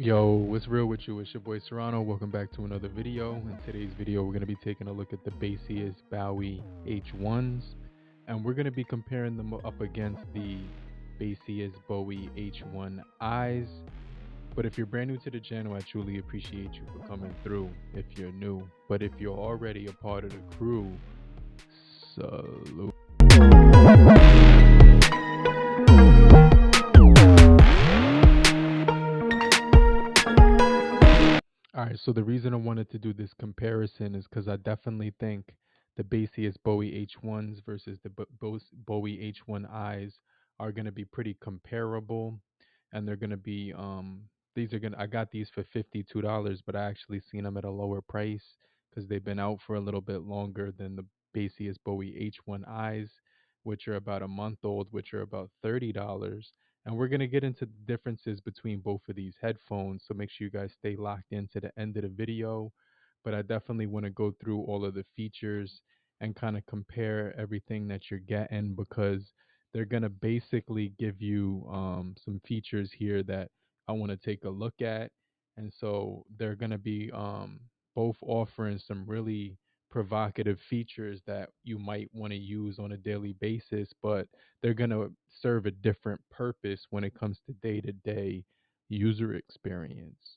Yo, what's real with you? It's your boy Serrano. Welcome back to another video. In today's video, we're going to be taking a look at the Baseus Bowie H1s, and we're going to be comparing them up against the Baseus Bowie H1i's. But if you're brand new to the channel, I truly appreciate you for coming through if you're new. But if you're already a part of the crew, salute. All right, so the reason I wanted to do this comparison is because I definitely think the Baseus Bowie H1s versus the Bowie H1i's are going to be pretty comparable, and they're going to be these are going to I got these for $52, but I actually seen them at a lower price because they've been out for a little bit longer than the Baseus Bowie H1i's, which are about a month old, which are about $30. And we're going to get into the differences between both of these headphones. So make sure you guys stay locked in to the end of the video. But I definitely want to go through all of the features and kind of compare everything that you're getting, because they're going to basically give you some features here that I want to take a look at. And so they're going to be both offering some really provocative features that you might want to use on a daily basis, but they're going to serve a different purpose when it comes to day-to-day user experience.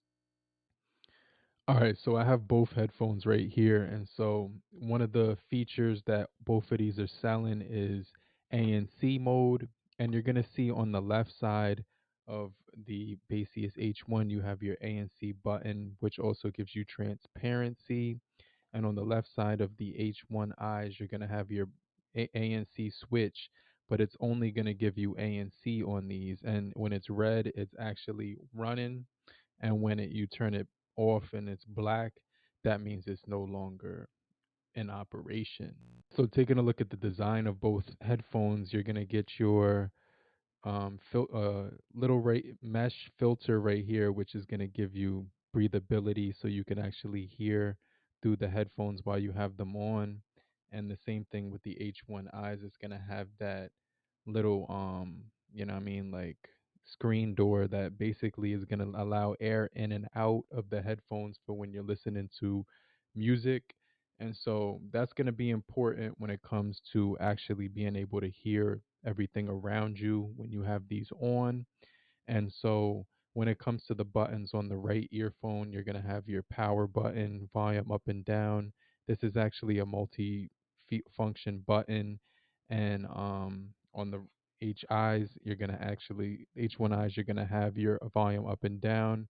All right, so I have both headphones right here. And so one of the features that both of these are selling is ANC mode. And you're going to see on the left side of the Baseus H1, you have your ANC button, which also gives you transparency. And on the left side of the H1i's, you're going to have your ANC switch, but it's only going to give you ANC on these. And when it's red, it's actually running. And when you turn it off and it's black, that means it's no longer in operation. So taking a look at the design of both headphones, you're going to get your little mesh filter right here, which is going to give you breathability so you can actually hear through the headphones while you have them on. And the same thing with the H1i's, it's going to have that little like screen door that basically is going to allow air in and out of the headphones for when you're listening to music. And so that's going to be important when it comes to actually being able to hear everything around you when you have these on. And so when it comes to the buttons on the right earphone, you're going to have your power button, volume up and down. This is actually a multi-function button. And on the H1i's, you're going to have your volume up and down.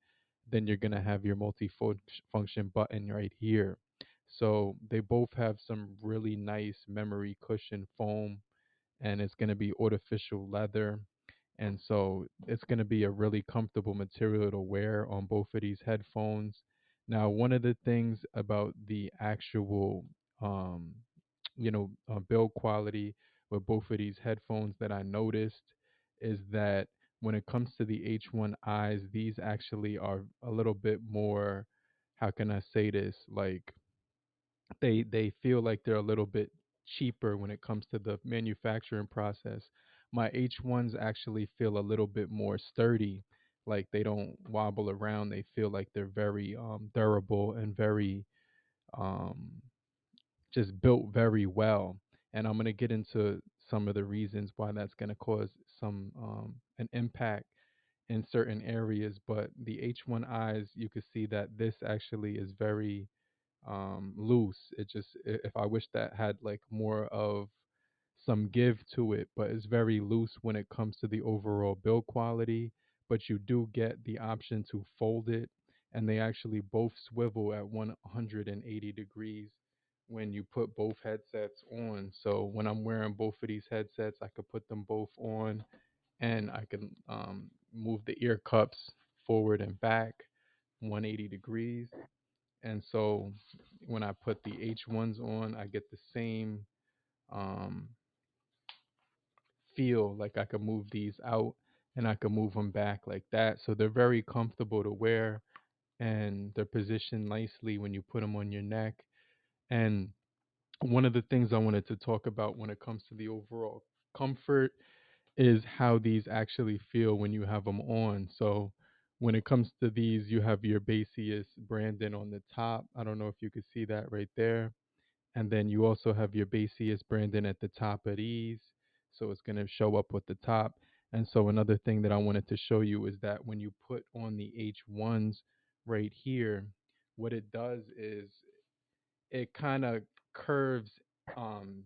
Then you're going to have your multi-function button right here. So they both have some really nice memory cushion foam, and it's going to be artificial leather. And so it's going to be a really comfortable material to wear on both of these headphones. Now, one of the things about the actual, um, build quality with both of these headphones that I noticed is that when it comes to the H1i's, these actually are a little bit more, how can I say this? Like they feel like they're a little bit cheaper when it comes to the manufacturing process. My H1s actually feel a little bit more sturdy, like they don't wobble around. They feel like they're very durable and very um, just built very well. And I'm going to get into some of the reasons why that's going to cause some an impact in certain areas. But the H1i's, you can see that this actually is very loose. If I wish that had like more of some give to it, but it's very loose when it comes to the overall build quality. But you do get the option to fold it, and they actually both swivel at 180 degrees when you put both headsets on. So when I'm wearing both of these headsets, I could put them both on, and I can move the ear cups forward and back 180 degrees. And so when I put the H1s on, I get the same um, feel, like I could move these out and I could move them back like that. So they're very comfortable to wear, and they're positioned nicely when you put them on your neck. And one of the things I wanted to talk about when it comes to the overall comfort is how these actually feel when you have them on. So When it comes to these, you have your Baseus branding on the top. I don't know if you could see that right there. And then you also have your Baseus branding at the top of these. So it's going to show up at the top. And so another thing that I wanted to show you is that when you put on the H1s right here, what it does is it kind of curves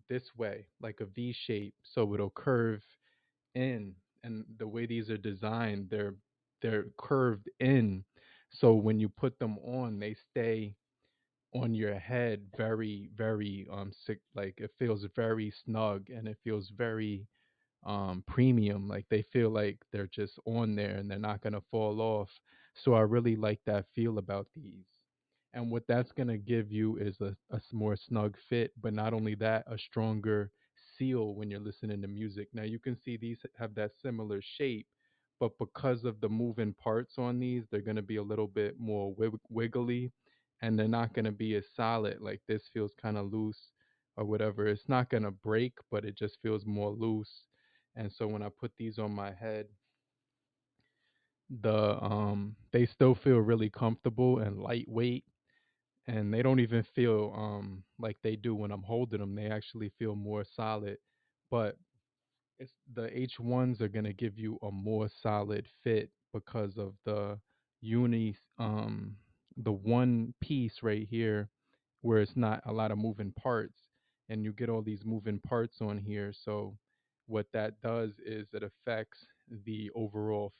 this way, like a V shape. So it'll curve in, and the way these are designed, they're curved in. So when you put them on, they stay on your head very, very sick. Like it feels very snug and it feels very premium. Like they feel like they're just on there and they're not gonna fall off. So I really like that feel about these. And what that's gonna give you is a more snug fit, but not only that, a stronger seal when you're listening to music. Now you can see these have that similar shape, but because of the moving parts on these, they're gonna be a little bit more wiggly, and they're not gonna be as solid. Like this feels kind of loose or whatever. It's not gonna break, but it just feels more loose. And so when I put these on my head, they still feel really comfortable and lightweight, and they don't even feel like they do when I'm holding them. They actually feel more solid. But it's the H1s are gonna give you a more solid fit because of the one piece right here where it's not a lot of moving parts, and you get all these moving parts on here. So what that does is it affects the overall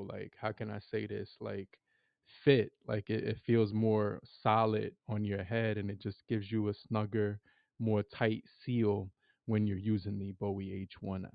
like, how can I say this, like, fit. Like it feels more solid on your head, and it just gives you a snugger, more tight seal when you're using the Bowie H1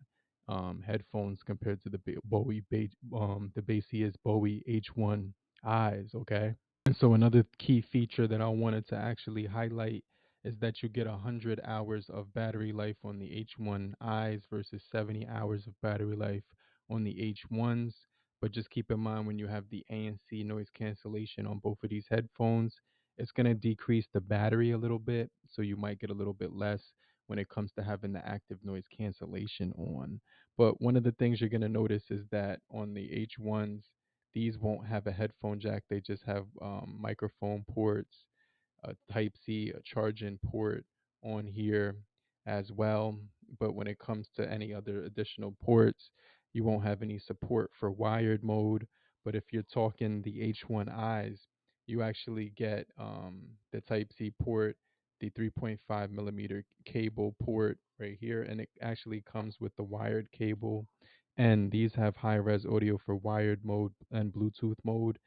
headphones compared to the the Baseus Bowie H1 eyes. Okay. And so another key feature that I wanted to actually highlight is that you get 100 hours of battery life on the H1 eyes versus 70 hours of battery life on the H1s. But just keep in mind, when you have the ANC noise cancellation on both of these headphones, it's going to decrease the battery a little bit. So you might get a little bit less when it comes to having the active noise cancellation on. But one of the things you're going to notice is that on the H1s, these won't have a headphone jack. They just have microphone ports, a Type C, a charging port on here as well. But when it comes to any other additional ports, you won't have any support for wired mode. But if you're talking the H1Is, you actually get the Type C port, the 3.5 millimeter cable port right here, and it actually comes with the wired cable. And these have high res audio for wired mode and Bluetooth mode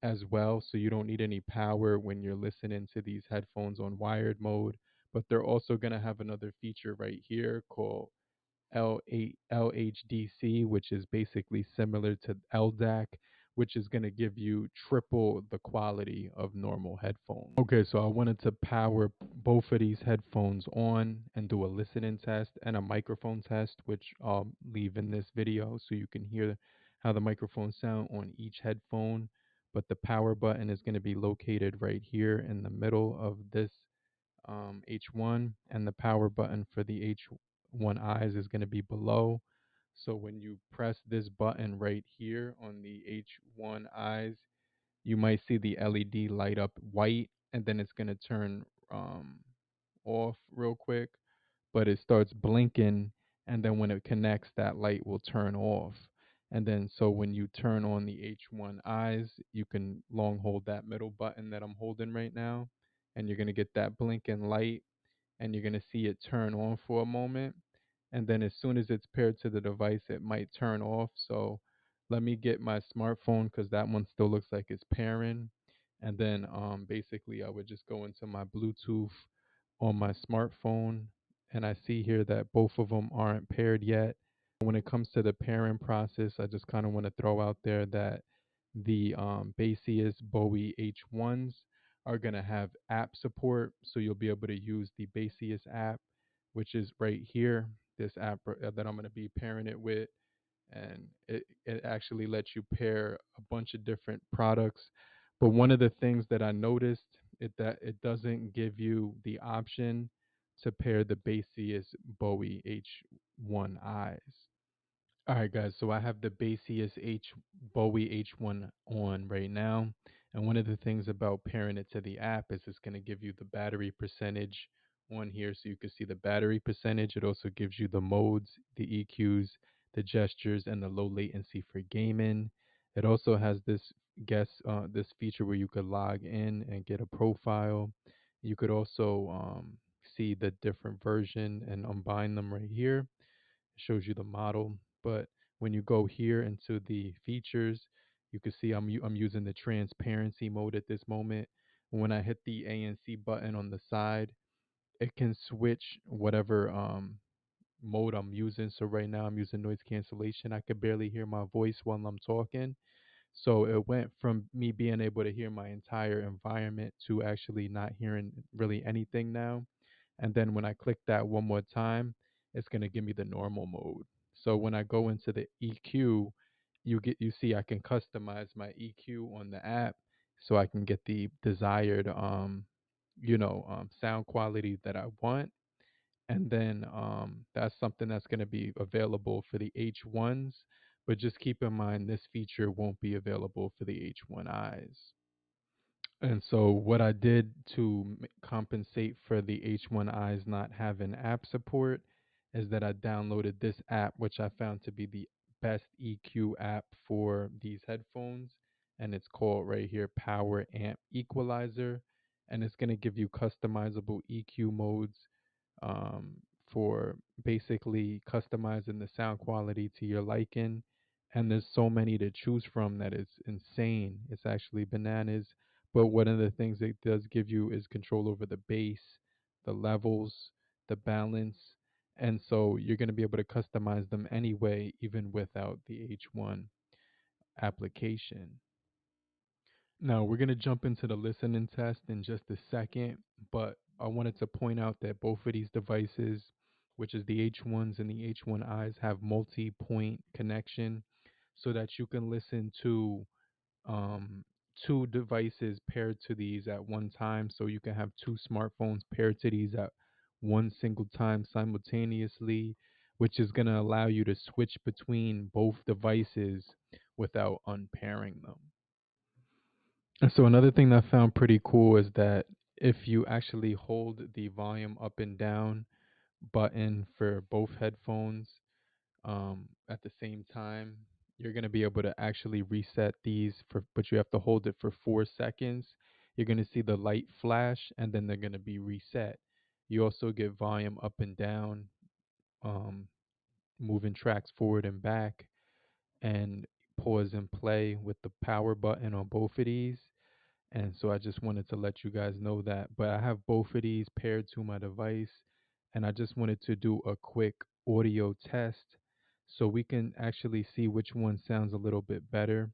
as well. So you don't need any power when you're listening to these headphones on wired mode. But they're also going to have another feature right here called LHDC, which is basically similar to LDAC, which is going to give you triple the quality of normal headphones. Okay, so I wanted to power both of these headphones on and do a listening test and a microphone test, which I'll leave in this video so you can hear how the microphones sound on each headphone. But the power button is going to be located right here in the middle of this H1, and the power button for the H1 eyes is going to be below. So when you press this button right here on the H1 eyes, you might see the LED light up white, and then it's going to turn off real quick, but it starts blinking, and then when it connects, that light will turn off. And then so when you turn on the H1 eyes, you can long hold that middle button that I'm holding right now, and you're going to get that blinking light, and you're going to see it turn on for a moment. And then as soon as it's paired to the device, it might turn off. So let me get my smartphone because that one still looks like it's pairing. And then basically I would just go into my Bluetooth on my smartphone, and I see here that both of them aren't paired yet. When it comes to the pairing process, I just kind of want to throw out there that the Baseus Bowie H1s are going to have app support. So you'll be able to use the Baseus app, which is right here, this app that I'm going to be pairing it with. And it actually lets you pair a bunch of different products. But one of the things that I noticed that it doesn't give you the option to pair the Baseus Bowie H1 eyes. All right, guys. So I have the Baseus Bowie H1 on right now. And one of the things about pairing it to the app is it's going to give you the battery percentage on here so you can see the battery percentage. It also gives you the modes, the EQs, the gestures, and the low latency for gaming. It also has this feature where you could log in and get a profile. You could also see the different version and unbind them right here. Shows you the model. But when you go here into the features, you can see I'm using the transparency mode at this moment. When I hit the ANC button on the side, it can switch whatever mode I'm using. So right now I'm using noise cancellation. I could barely hear my voice while I'm talking. So it went from me being able to hear my entire environment to actually not hearing really anything now. And then when I click that one more time, it's going to give me the normal mode. So when I go into the EQ, you see I can customize my EQ on the app so I can get the desired sound quality that I want. And then that's something that's going to be available for the H1s, but just keep in mind this feature won't be available for the H1Is. And so, what I did to compensate for the H1Is not having app support is that I downloaded this app, which I found to be the best EQ app for these headphones. And it's called right here Power Amp Equalizer. And it's going to give you customizable EQ modes um, for basically customizing the sound quality to your liking. And there's so many to choose from that it's insane. It's actually bananas. But one of the things it does give you is control over the bass, the levels, the balance. And so you're going to be able to customize them anyway, even without the H1 application. Now, we're going to jump into the listening test in just a second, but I wanted to point out that both of these devices, which is the H1s and the H1Is, have multi point connection so that you can listen to um, two devices paired to these at one time. So you can have two smartphones paired to these at one single time simultaneously, which is going to allow you to switch between both devices without unpairing them. And so another thing that I found pretty cool is that if you actually hold the volume up and down button for both headphones at the same time, you're going to be able to actually reset these but you have to hold it for 4 seconds. You're going to see the light flash and then they're going to be reset. You also get volume up and down, um, moving tracks forward and back, and pause and play with the power button on both of these. And so I just wanted to let you guys know that. But I have both of these paired to my device, and I just wanted to do a quick audio test so we can actually see which one sounds a little bit better.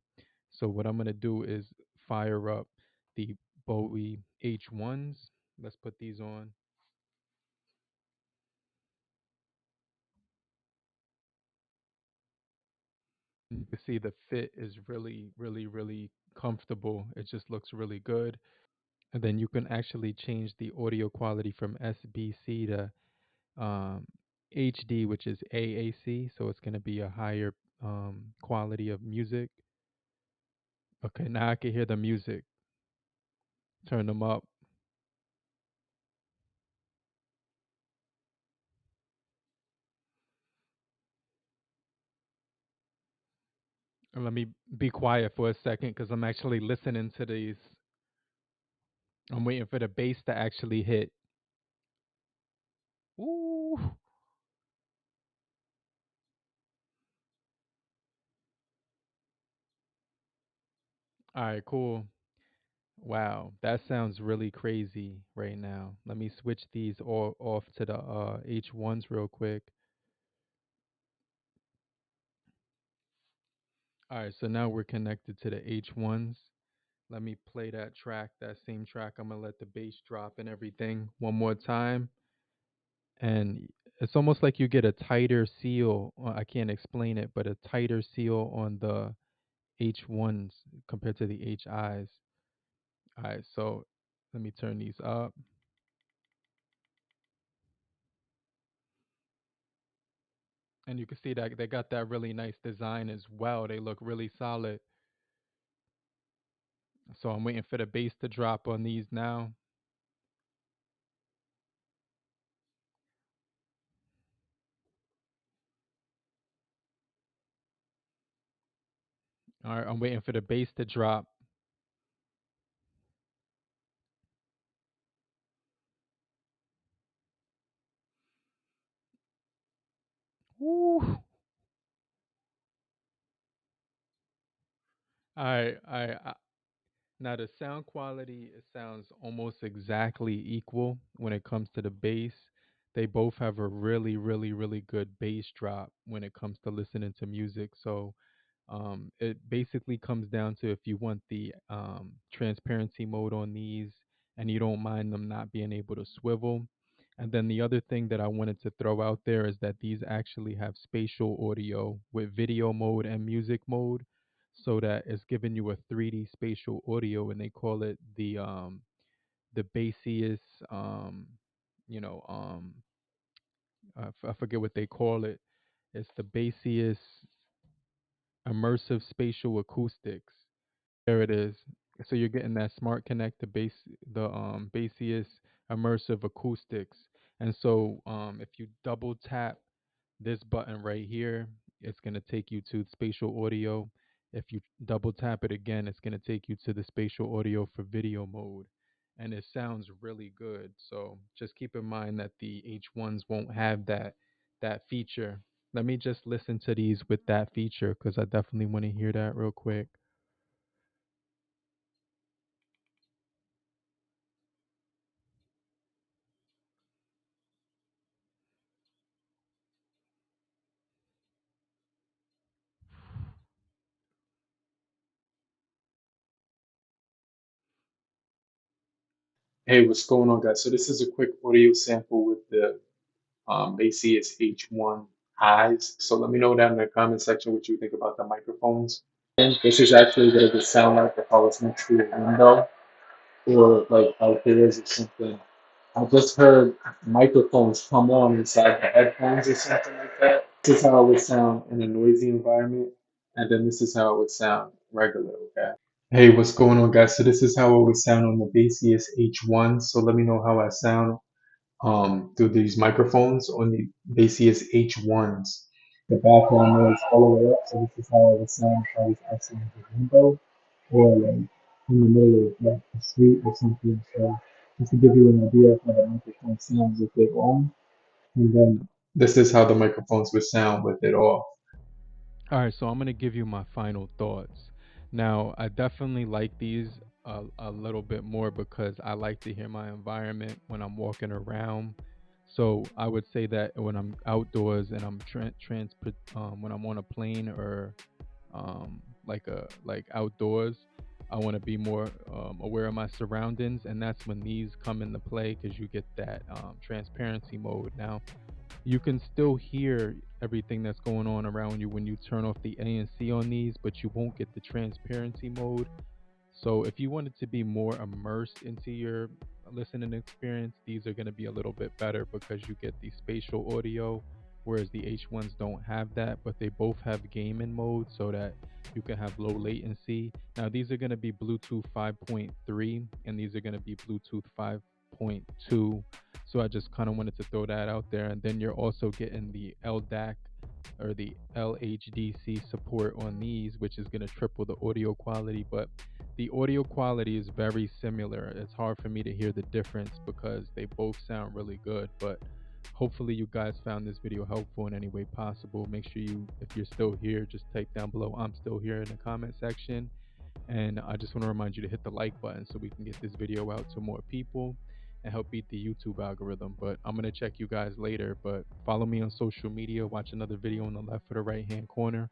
So what I'm going to do is fire up the Bowie H1s. Let's put these on. You can see the fit is really, really, really comfortable. It just looks really good. And then you can actually change the audio quality from SBC to um, HD, which is AAC, so it's going to be a higher quality of music. Okay, now I can hear the music. Turn them up. And let me be quiet for a second because I'm actually listening to these. I'm waiting for the bass to actually hit. Ooh. All right, cool. Wow, that sounds really crazy right now. Let me switch these all off to the H1s real quick. All right, so now we're connected to the H1s. Let me play that track, that same track. I'm going to let the bass drop and everything one more time. And it's almost like you get a tighter seal. I can't explain it, but a tighter seal on the H1s compared to the HIs. All right, so let me turn these up. And you can see that they got that really nice design as well. They look really solid. So I'm waiting for the bass to drop on these now. All right, I'm waiting for the bass to drop. Woo. All right. Now the sound quality, it sounds almost exactly equal when it comes to the bass. They both have a really, really, really good bass drop when it comes to listening to music. So it basically comes down to if you want the transparency mode on these and you don't mind them not being able to swivel. And then the other thing that I wanted to throw out there is that these actually have spatial audio with video mode and music mode, so that it's giving you a 3D spatial audio, and they call it the Baseus um you know I forget what they call it. It's the Baseus Immersive Spatial Acoustics. There it is. So you're getting that smart connect to the Baseus Immersive Acoustics. And so if you double tap this button right here, it's going to take you to spatial audio. If you double tap it again, it's going to take you to the spatial audio for video mode. And it sounds really good. So just keep in mind that the H1s won't have that feature. Let me just listen to these with that feature because I definitely want to hear that real quick. Hey, what's going on, guys? So this is a quick audio sample with the Baseus H1 highs. So let me know down in the comment section what you think about the microphones. And this is actually what it would sound like if I was next to a window or like outdoors or something. I just heard microphones come on inside the headphones or something like that. This is how it would sound in a noisy environment, and then this is how it would sound regular, okay? Hey, what's going on, guys? So this is how it would sound on the Baseus H1. So let me know how I sound through these microphones on the Baseus H1s. The background noise all the way up. So this is how it would sound if I was actually in the window or like in the middle of like the street or something. So just to give you an idea of how the microphone sounds if they're on, and then this is how the microphones would sound with it off. All right, so I'm going to give you my final thoughts. Now, I definitely like these a little bit more because I like to hear my environment when I'm walking around. So I would say that when I'm outdoors and I'm when I'm on a plane or like outdoors, I want to be more aware of my surroundings, and that's when these come into play because you get that transparency mode. Now, you can still hear everything that's going on around you when you turn off the ANC on these, but you won't get the transparency mode. So if you wanted to be more immersed into your listening experience, these are going to be a little bit better because you get the spatial audio, whereas the H1s don't have that, but they both have gaming mode so that you can have low latency. Now these are going to be Bluetooth 5.3 and these are going to be Bluetooth 5.2. So I just kind of wanted to throw that out there. And then you're also getting the LDAC or the LHDC support on these, which is going to triple the audio quality. But the audio quality is very similar. It's hard for me to hear the difference because they both sound really good. But hopefully, you guys found this video helpful in any way possible. Make sure if you're still here, just type down below "I'm still here" in the comment section. And I just want to remind you to hit the like button so we can get this video out to more people and help beat the YouTube algorithm. But I'm going to check you guys later. But follow me on social media, watch another video on the left or the right hand corner,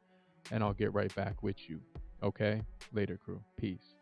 and I'll get right back with you. Okay? Later, crew. Peace.